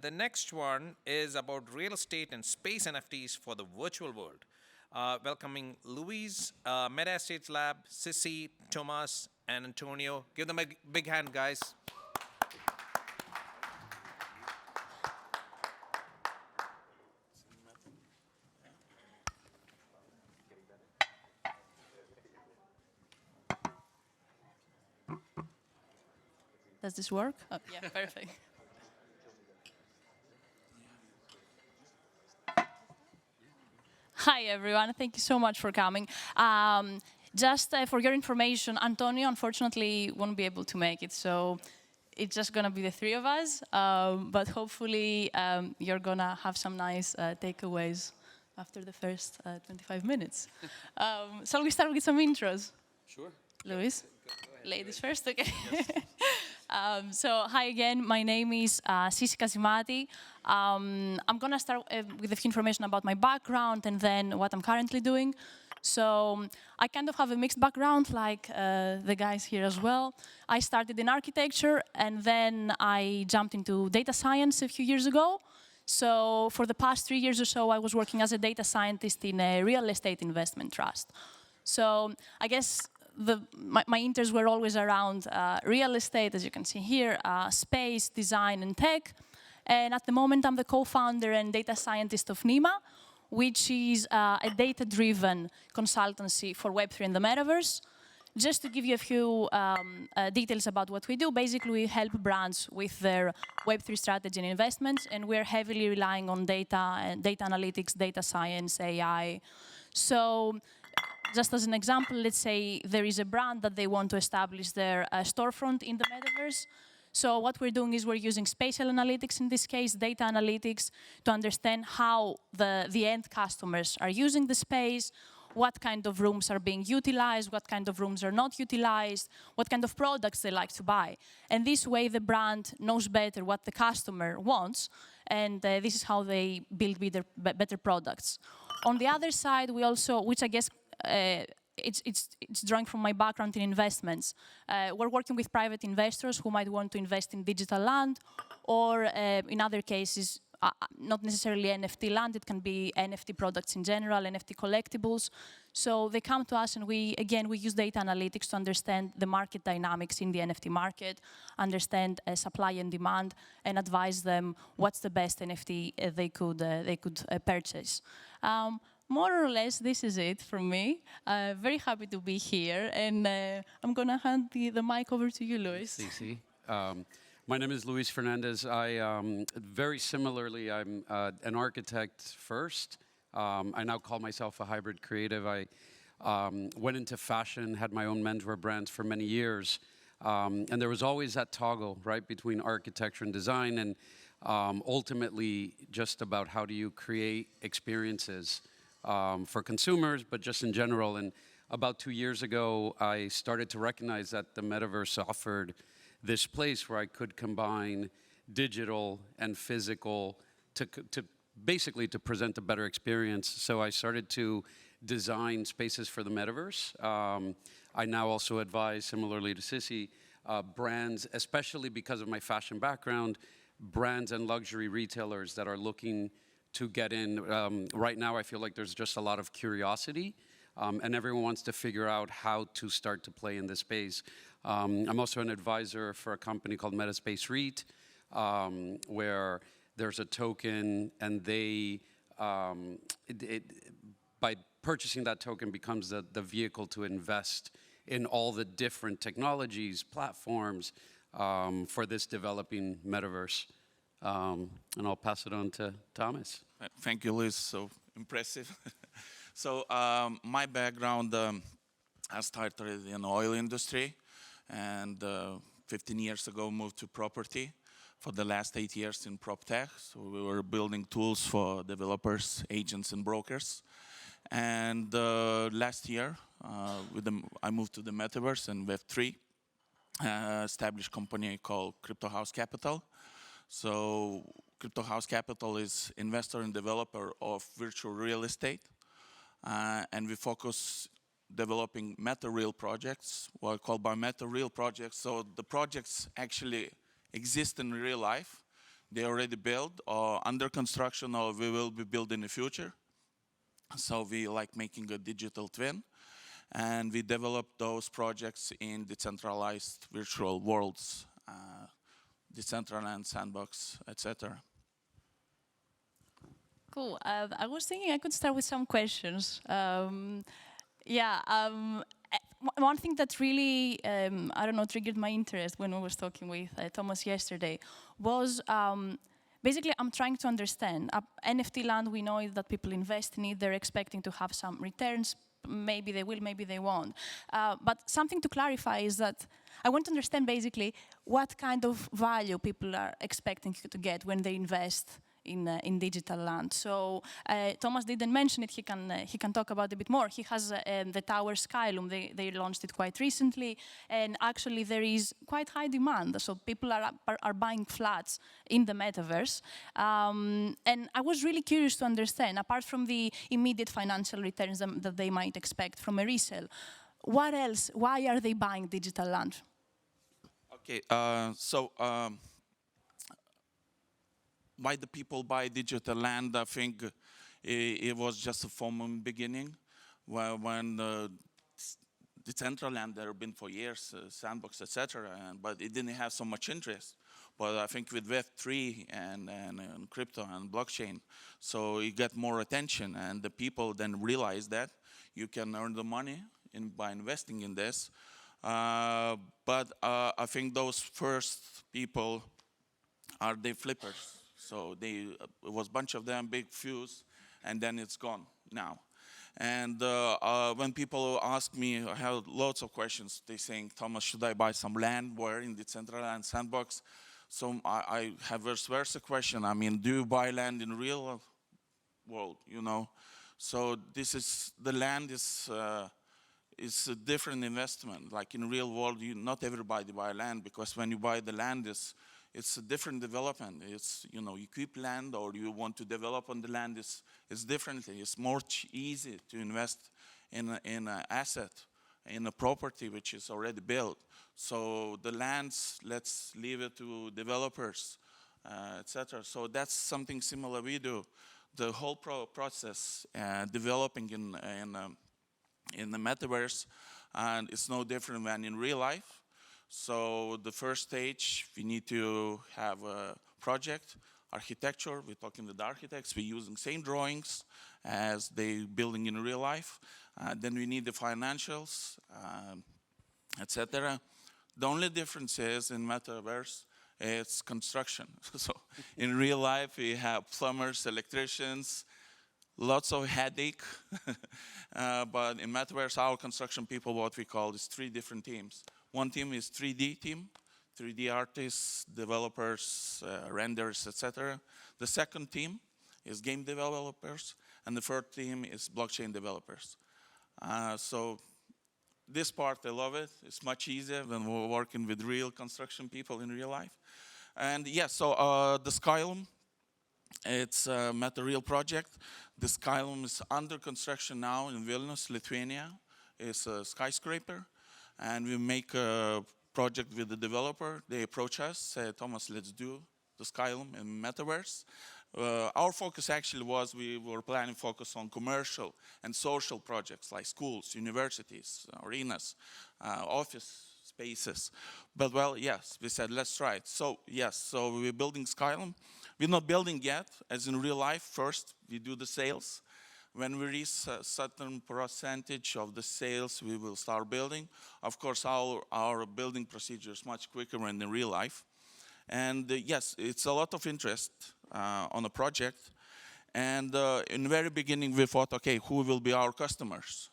And the next one is about real estate and space NFTs for the virtual world. Welcoming Luis, Meta Estates Lab, Sissi, Tomas, and Antonio. Give them a big hand, guys. Does this work? Oh, yeah, perfect. Hi, everyone. Thank you so much for coming. Just for your information, Antonio unfortunately won't be able to make it, so it's just going to be the three of us. But hopefully, you're going to have some nice takeaways after the first 25 minutes. Shall we start with some intros? Sure. Luis? Go Ladies first, okay. Yes. So hi again, my name is Sissi Kasimati. I'm going to start with a few information about my background and then what I'm currently doing. So I kind of have a mixed background like the guys here as well. I started in architecture and then I jumped into data science a few years ago. So for the past 3 years or so, I was working as a data scientist in a real estate investment trust. So I guess my interests were always around real estate, as you can see here, space, design, and tech. And at the moment, I'm the co-founder and data scientist of NIMA, which is a data-driven consultancy for Web3 and the metaverse. Just to give you a few details about what we do, basically we help brands with their Web3 strategy and investments, and we're heavily relying on data and data analytics, data science, AI. So just as an example, let's say there is a brand that they want to establish their storefront in the metaverse. So what we're doing is we're using spatial analytics, in this case, data analytics, to understand how the end customers are using the space, what kind of rooms are being utilized, what kind of rooms are not utilized, what kind of products they like to buy. And this way the brand knows better what the customer wants, and this is how they build better products. On the other side, we also, which I guess it's drawing from my background in investments. We're working with private investors who might want to invest in digital land, or in other cases, not necessarily NFT land, it can be NFT products in general, NFT collectibles. So they come to us and we use data analytics to understand the market dynamics in the NFT market, understand supply and demand, and advise them what's the best NFT they could purchase. More or less, this is it from me. Very happy to be here, and I'm going to hand the mic over to you, Luis. Sissi. My name is Luis Fernandez. Very similarly, I'm an architect first. I now call myself a hybrid creative. I went into fashion, had my own menswear brands for many years, and there was always that toggle, right, between architecture and design, and ultimately just about how do you create experiences for consumers, but just in general. And about 2 years ago, I started to recognize that the metaverse offered this place where I could combine digital and physical to basically to present a better experience. So I started to design spaces for the metaverse. I now also advise, similarly to Sissi, brands, especially because of my fashion background, brands and luxury retailers that are looking to get in. Right now, I feel like there's just a lot of curiosity, and everyone wants to figure out how to start to play in this space. I'm also an advisor for a company called Metaspace REIT, where there's a token, and they, by purchasing that token, becomes the vehicle to invest in all the different technologies, platforms for this developing metaverse. And I'll pass it on to Tomas. Thank you, Liz. So impressive. So my background, I started in the oil industry, and 15 years ago moved to property. For the last 8 years in prop tech, so we were building tools for developers, agents, and brokers. And last year, I moved to the metaverse and Web3, established a company called Crypto House Capital. So Crypto House Capital is investor and developer of virtual real estate, and we focus developing meta-real projects, what are called by meta-real projects. So the projects actually exist in real life. they already built or under construction or we will be built in the future. So we like making a digital twin, and we develop those projects in decentralized virtual worlds, Decentraland, Sandbox, etc. Cool. I was thinking I could start with some questions. One thing that really, I don't know, triggered my interest when I was talking with Thomas yesterday was basically I'm trying to understand. NFT land, we know that people invest in it, they're expecting to have some returns. Maybe they will, maybe they won't. But something to clarify is that I want to understand basically what kind of value people are expecting to get when they invest in digital land. So Thomas didn't mention it. He can talk about it a bit more. He has the tower Skylum. They launched it quite recently, and actually there is quite high demand. So people are buying flats in the metaverse. And I was really curious to understand, apart from the immediate financial returns that they might expect from a resale, what else? Why are they buying digital land? Okay, why the people buy digital land? I think it was just a form beginning, when the central land there have been for years, Sandbox, etc. But it didn't have so much interest. But I think with Web3 and crypto and blockchain, so it got more attention, and the people then realized that you can earn the money by investing in this. But I think those first people are the flippers. So it was a bunch of them, big fuse, and then it's gone now. And when people ask me, I have lots of questions. They saying, Thomas, should I buy some land? Where in the Decentraland Sandbox? So I have vice versa question. I mean, do you buy land in real world, you know? So the land is a different investment. Like in real world, not everybody buy land, because when you buy the land, it's a different development. It's, you keep land or you want to develop on the land, it's differently. It's more easy to invest in an asset, in a property which is already built. So the lands, let's leave it to developers, etc. So that's something similar we do. The whole process, developing in the metaverse, and it's no different than in real life. So the first stage, we need to have a project, architecture. We're talking with the architects. We're using same drawings as they building in real life. Then we need the financials, etc. The only difference is in metaverse, it's construction. So in real life, we have plumbers, electricians, lots of headache. But in metaverse, our construction people, what we call is 3 different teams. One team is 3D team, 3D artists, developers, renders, etc. The second team is game developers, and the third team is blockchain developers. So this part, I love it. It's much easier than we're working with real construction people in real life. And yes, so the Skylum, it's a material project. The Skylum is under construction now in Vilnius, Lithuania. It's a skyscraper. And we make a project with the developer. They approach us, say, Thomas, let's do the Skylum in Metaverse. Our focus actually was, we were planning focus on commercial and social projects like schools, universities, arenas, office spaces. But well, yes, we said, let's try it. So yes, so we're building Skylum. We're not building yet, as in real life. First, we do the sales. When we reach a certain percentage of the sales, we will start building. Of course, our building procedure is much quicker than in real life. And yes, it's a lot of interest on the project. And in the very beginning, we thought, okay, who will be our customers?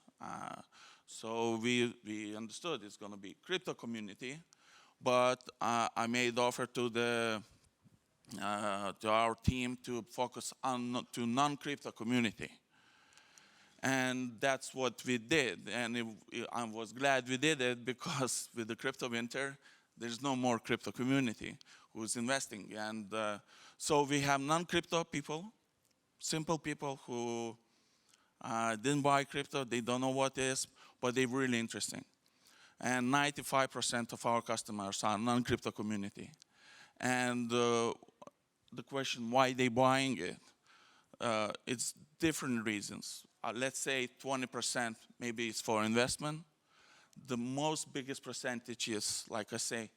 So we understood it's going to be crypto community. But I made offer to our team to focus on to non-crypto community. And that's what we did. And I was glad we did it, because with the crypto winter, there's no more crypto community who's investing. And so we have non-crypto people, simple people who didn't buy crypto, they don't know what it is, but they're really interesting. And 95% of our customers are non-crypto community. And the question why they buying it, it's different reasons. Let's say 20% maybe is for investment. The most biggest percentage is, like I say,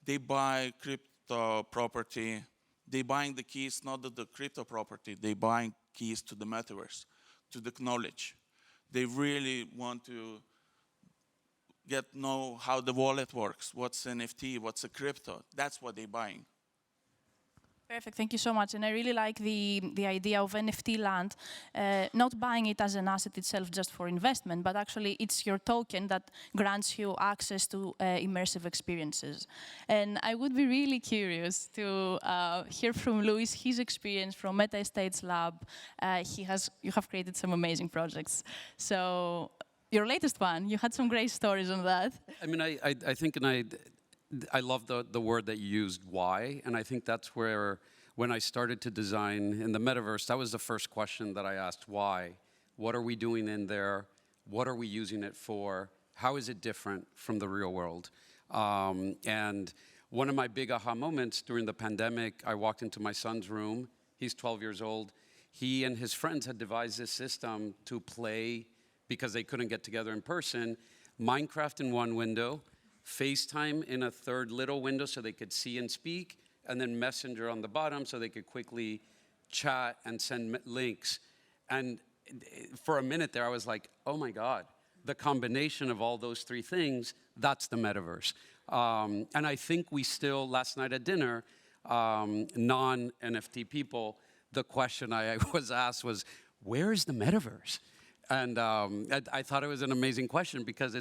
they buy crypto property. They buying the keys not to the crypto property. They buying keys to the metaverse, to the knowledge. They really want to know how the wallet works, what's NFT, what's a crypto. That's what they're buying. Perfect, thank you so much. And I really like the idea of NFT land, not buying it as an asset itself just for investment, but actually it's your token that grants you access to immersive experiences. And I would be really curious to hear from Luis, his experience from Meta Estates Lab. You have created some amazing projects. So your latest one, you had some great stories on that. I mean, I think, and I love the word that you used, why, and I think that's where, when I started to design in the metaverse, that was the first question that I asked, why? What are we doing in there? What are we using it for? How is it different from the real world? And one of my big aha moments during the pandemic, I walked into my son's room. He's 12 years old. He and his friends had devised this system to play, because they couldn't get together in person, Minecraft in one window, FaceTime in a third little window so they could see and speak, and then Messenger on the bottom so they could quickly chat and send links. And for a minute there, I was like, oh my God, the combination of all those three things, that's the metaverse. And I think we still, last night at dinner, non-NFT people, the question I was asked was, where is the metaverse? And I thought it was an amazing question, because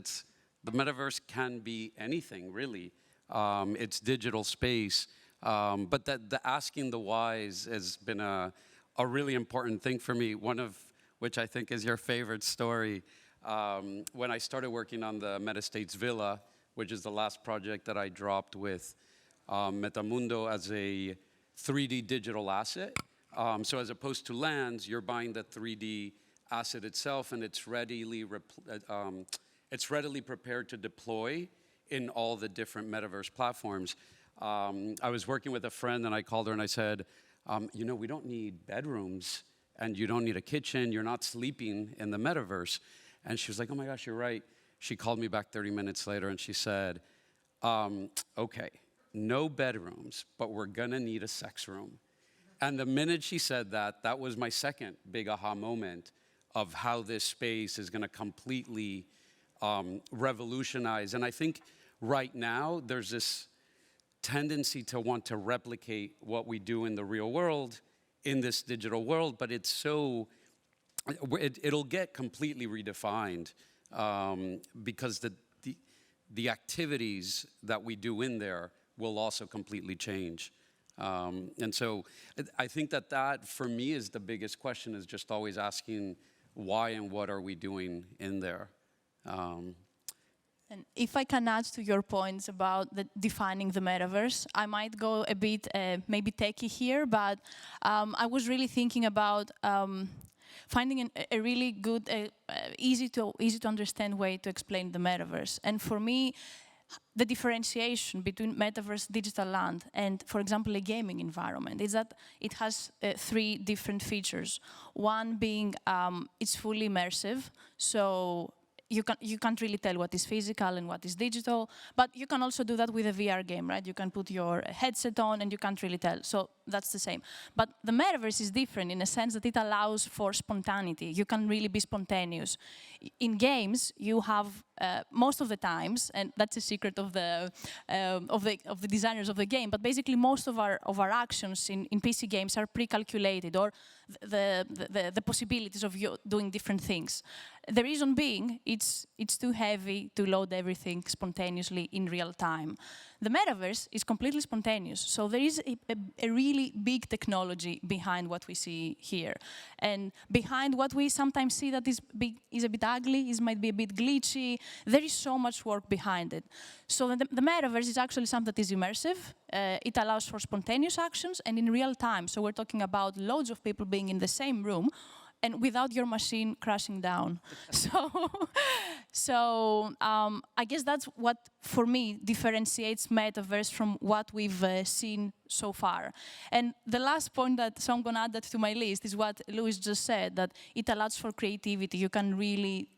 the metaverse can be anything, really. It's digital space. But the asking the whys has been a really important thing for me, one of which I think is your favorite story. When I started working on the Meta Estates Villa, which is the last project that I dropped with Metamundo as a 3D digital asset. So as opposed to lands, you're buying the 3D asset itself, and it's readily prepared to deploy in all the different metaverse platforms. I was working with a friend, and I called her and I said, you know, we don't need bedrooms, and you don't need a kitchen. You're not sleeping in the metaverse. And she was like, oh my gosh, you're right. She called me back 30 minutes later, and she said, okay, no bedrooms, but we're gonna need a sex room. And the minute she said that, that was my second big aha moment of how this space is gonna completely revolutionize. And I think right now there's this tendency to want to replicate what we do in the real world in this digital world, but it's so, it'll get completely redefined because the activities that we do in there will also completely change. And so I think that for me is the biggest question, is just always asking why and what are we doing in there. And if I can add to your points about defining the metaverse, I might go a bit maybe techie here, but I was really thinking about finding a really good, easy to understand way to explain the metaverse. And for me, the differentiation between metaverse, digital land, and, for example, a gaming environment is that it has three different features. One being it's fully immersive, so you can't really tell what is physical and what is digital, but you can also do that with a VR game, right? You can put your headset on and you can't really tell, so that's the same. But the metaverse is different in a sense that it allows for spontaneity. You can really be spontaneous. In games, you have most of the times, and that's a secret of the designers of the game, but basically most of our actions in PC games are pre-calculated, or the possibilities of you doing different things. The reason being, it's too heavy to load everything spontaneously in real time. The metaverse is completely spontaneous, so there is a really big technology behind what we see here. And behind what we sometimes see that is a bit ugly, might be a bit glitchy, there is so much work behind it. So the metaverse is actually something that is immersive. It allows for spontaneous actions and in real time. So we're talking about loads of people being in the same room, and without your machine crashing down. I guess that's what, for me, differentiates metaverse from what we've seen so far. And the last point so I'm going to add that to my list, is what Luis just said, that it allows for creativity. You can really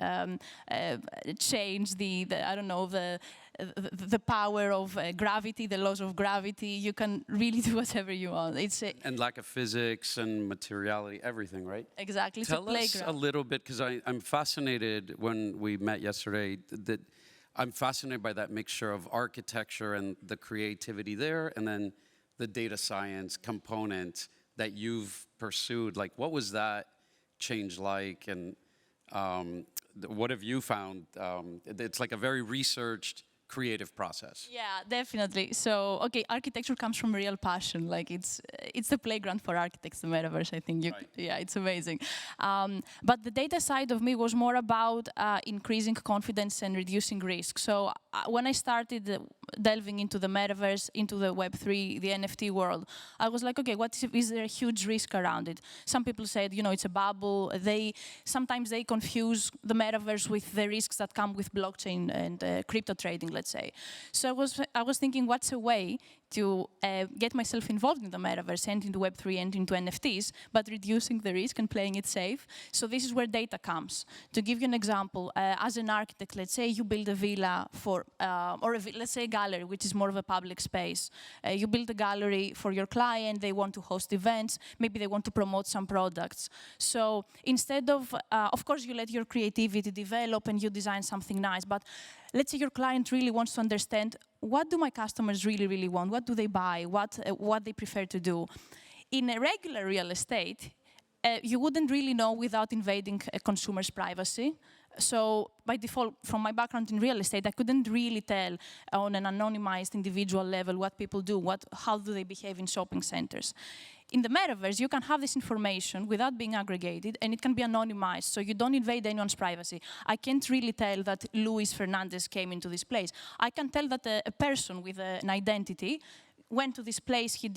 change the power of gravity, the laws of gravity. You can really do whatever you want. And lack of physics and materiality, everything, right? Exactly. It's Tell a us playground. a little bit, because I'm fascinated when we met yesterday, that I'm fascinated by that mixture of architecture and the creativity there, and then the data science component that you've pursued. Like, what was that change like, and what have you found? It's like a very researched, creative process. Yeah, definitely. So, okay, architecture comes from real passion. Like, it's the playground for architects, the metaverse, I think. Right. Yeah, it's amazing. But the data side of me was more about increasing confidence and reducing risk. So when I started delving into the metaverse, into the Web3, the NFT world, I was like, okay, is there a huge risk around it? Some people said, it's a bubble. Sometimes they confuse the metaverse with the risks that come with blockchain and crypto trading, let's say. So I was thinking, what's a way to get myself involved in the metaverse and into Web3 and into NFTs, but reducing the risk and playing it safe? So this is where data comes. To give you an example, as an architect, let's say you build a villa let's say a gallery, which is more of a public space. You build a gallery for your client, they want to host events, maybe they want to promote some products. So instead of course, you let your creativity develop and you design something nice, but let's say your client really wants to understand, what do my customers really, really want? What do they buy? What they prefer to do? In a regular real estate, you wouldn't really know without invading a consumer's privacy. So by default, from my background in real estate, I couldn't really tell on an anonymized individual level what people do, how do they behave in shopping centers. In the metaverse, you can have this information without being aggregated, and it can be anonymized, so you don't invade anyone's privacy. I can't really tell that Luis Fernandez came into this place. I can tell that a person with an identity went to this place, he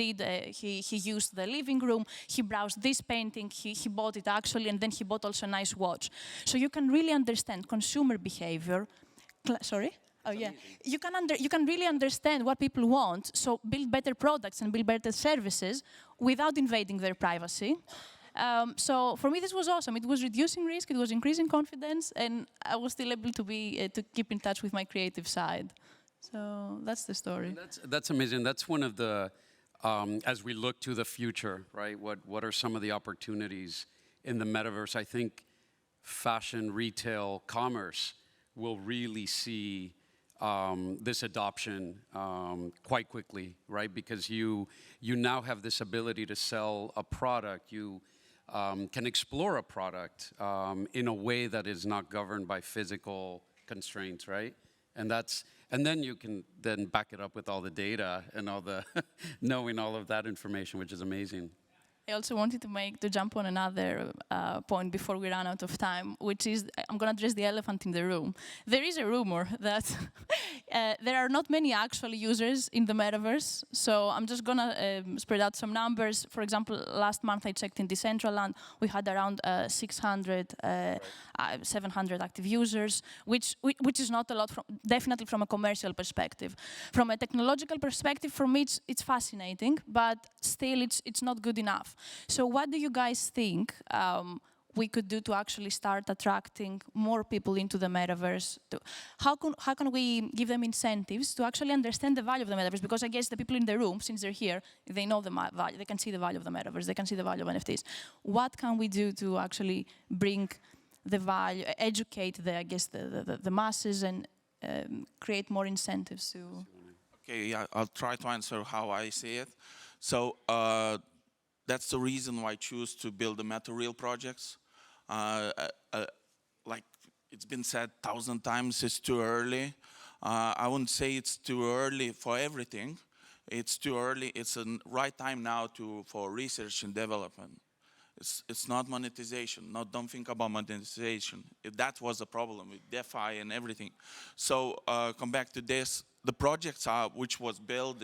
used the living room, he browsed this painting, he bought it actually, and then he bought also a nice watch. So you can really understand consumer behavior. Sorry? Oh yeah, you can really understand what people want, so build better products and build better services without invading their privacy. So for me, this was awesome. It was reducing risk, it was increasing confidence, and I was still able to keep in touch with my creative side. So that's the story. That's amazing. That's one of the, as we look to the future, right? What are some of the opportunities in the metaverse? I think fashion, retail, commerce will really see this adoption quite quickly, right? Because you now have this ability to sell a product. You can explore a product in a way that is not governed by physical constraints, right? And then you can then back it up with all the data and all the knowing all of that information, which is amazing. I also wanted to jump on another point before we run out of time, which is, I'm going to address the elephant in the room. There is a rumor that there are not many actual users in the metaverse, so I'm just going to spread out some numbers. For example, last month I checked in Decentraland, we had around 600, 700 active users, which is not a lot, definitely from a commercial perspective. From a technological perspective, for me it's fascinating, but still it's not good enough. So what do you guys think we could do to actually start attracting more people into the metaverse? How can we give them incentives to actually understand the value of the metaverse? Because I guess the people in the room, since they're here, they know the value, they can see the value of the metaverse, they can see the value of NFTs. What can we do to actually bring the value, educate the masses and create more incentives to... Okay, yeah, I'll try to answer how I see it. So that's the reason why I choose to build the material projects. Like it's been said 1,000 times, it's too early. I wouldn't say it's too early for everything. It's too early. It's the right time now for research and development. It's not monetization. Don't think about monetization. That was the problem with DeFi and everything. So come back to this. The projects which was built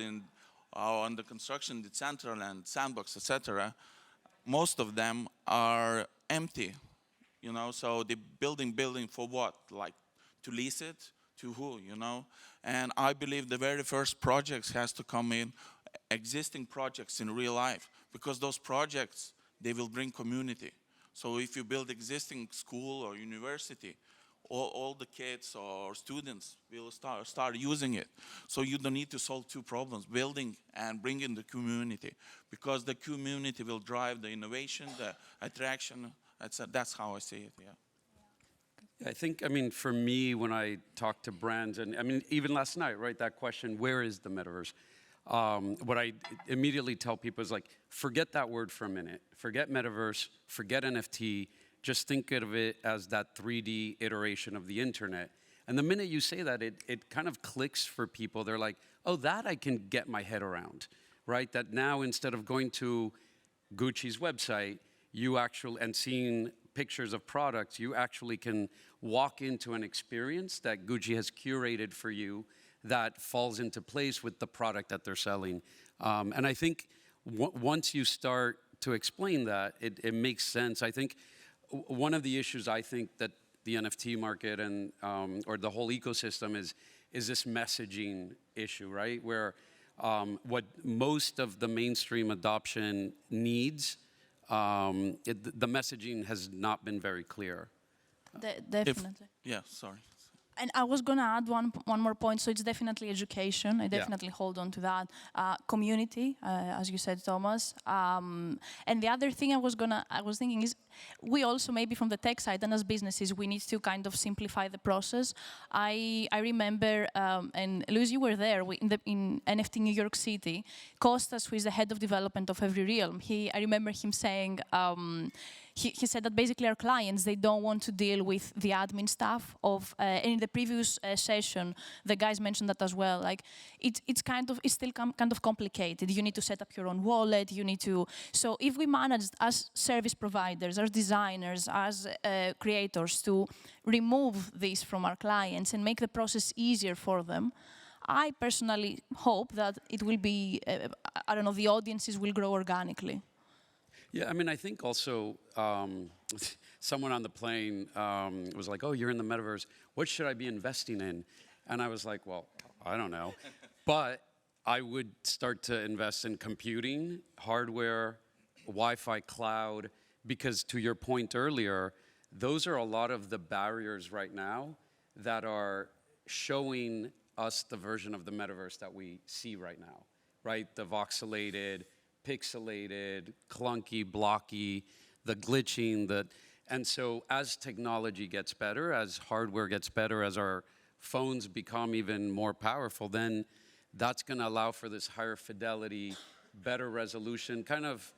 on the construction, the Decentraland, Sandbox, etc. Most of them are empty, you know, so the building for what? Like to lease it to who, you know? And I believe the very first projects has to come in, existing projects in real life, because those projects, they will bring community. So if you build existing school or university, all the kids or students will start using it. So you don't need to solve two problems, building and bringing the community, because the community will drive the innovation, the attraction. That's how I see it, yeah. I think, I mean, for me, when I talk to brands, and I mean, even last night, right, that question, where is the metaverse? What I immediately tell people is like, forget that word for a minute. Forget metaverse, forget NFT, just think of it as that 3D iteration of the internet. And the minute you say that, it kind of clicks for people. They're like, oh, that I can get my head around, right? That now instead of going to Gucci's website, you actually, and seeing pictures of products, you actually can walk into an experience that Gucci has curated for you that falls into place with the product that they're selling. And I think once you start to explain that, it makes sense. I think one of the issues I think that the NFT market and or the whole ecosystem is this messaging issue, right? Where what most of the mainstream adoption needs, the messaging has not been very clear. Definitely. Yeah, sorry. And I was going to add one more point. So it's definitely education. I definitely hold on to that. Community, as you said, Thomas. And the other thing I was thinking is, we also maybe from the tech side and as businesses, we need to kind of simplify the process. I remember, and Luis, you were there in NFT New York City. Kostas, who is the head of development of Every Realm, I remember him saying. He said that basically our clients, they don't want to deal with the admin stuff of, and in the previous session, the guys mentioned that as well. Like, it's still kind of complicated. You need to set up your own wallet, so if we manage as service providers, as designers, as creators to remove this from our clients and make the process easier for them, I personally hope that it will be, I don't know, the audiences will grow organically. Yeah, I mean, I think also someone on the plane was like, oh, you're in the metaverse. What should I be investing in? And I was like, well, I don't know. But I would start to invest in computing, hardware, Wi-Fi, cloud, because to your point earlier, those are a lot of the barriers right now that are showing us the version of the metaverse that we see right now, right? The voxelated, pixelated, clunky, blocky, the glitching, and so as technology gets better, as hardware gets better, as our phones become even more powerful, then that's going to allow for this higher fidelity, better resolution, kind of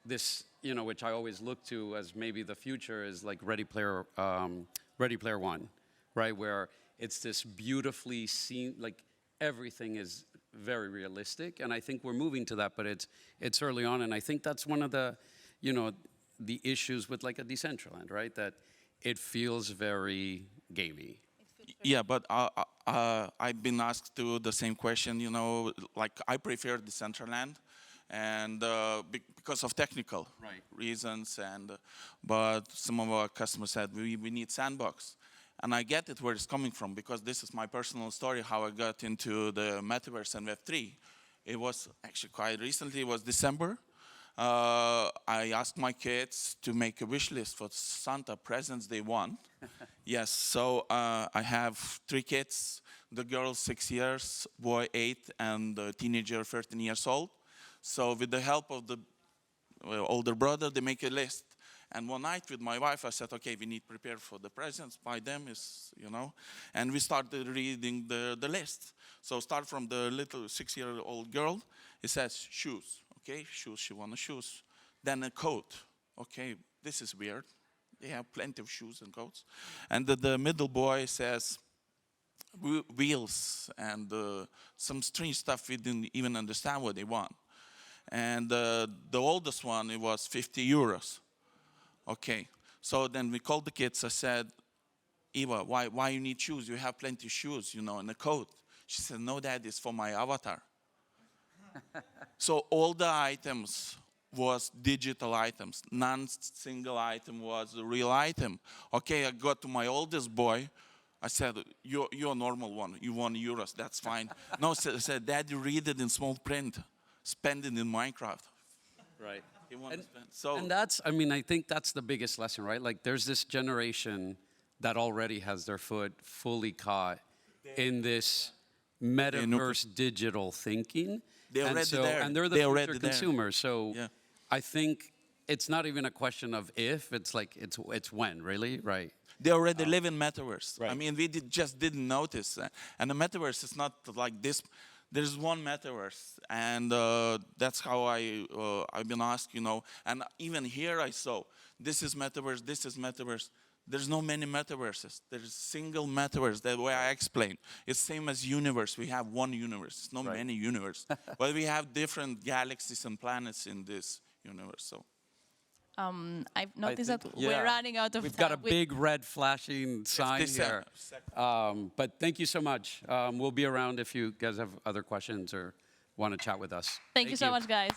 this, you know, which I always look to as maybe the future is like Ready Player One, right? Where it's this beautifully seen, like everything is very realistic, and I think we're moving to that, but it's early on, and I think that's one of the, you know, the issues with like a Decentraland, right? That it feels very gamey. Yeah, but I've been asked to the same question, you know, like I prefer Decentraland, and because of technical reasons, but some of our customers said we need Sandbox. And I get it where it's coming from, because this is my personal story, how I got into the metaverse and Web3. It was actually quite recently, it was December. I asked my kids to make a wish list for Santa presents they want. Yes, so I have 3 kids, the girl 6 years, boy 8, and the teenager 13 years old. So with the help of the older brother, they make a list. And one night with my wife, I said, okay, we need to prepare for the presents, buy them, you know. And we started reading the list. So start from the little 6-year-old girl. It says shoes. Okay, shoes, she wants shoes. Then a coat. Okay, this is weird. They have plenty of shoes and coats. And the middle boy says wheels and some strange stuff we didn't even understand what they want. And the oldest one, it was 50 euros. Okay, so then we called the kids. I said, Eva, why you need shoes? You have plenty of shoes, you know, and a coat. She said, no, Dad, it's for my avatar. So all the items was digital items. Non-single item was a real item. Okay, I got to my oldest boy. I said, you're a normal one. You want euros, that's fine. No, I said, Daddy, read it in small print. Spend it in Minecraft. Right. He wanted to spend. So, And that's, I mean, I think that's the biggest lesson, right? Like, there's this generation that already has their foot fully caught in this metaverse digital thinking. They're already there. And they're the They're future already there. consumers. So Yeah. I think it's not even a question of if, it's like, it's when, really? Right. they already live in metaverse. I right. mean, we just didn't notice. And the metaverse is not like this. There's one metaverse, and that's how I've been asked, you know. And even here I saw, this is metaverse, this is metaverse. There's no many metaverses. There's single metaverse. That way I explain. It's same as universe. We have one universe. It's not many universe, but we have different galaxies and planets in this universe. So. I've noticed that yeah. we're running out of We've time. got a big red flashing sign here. But thank you so much. We'll be around if you guys have other questions or want to chat with us. Thank you so much, guys.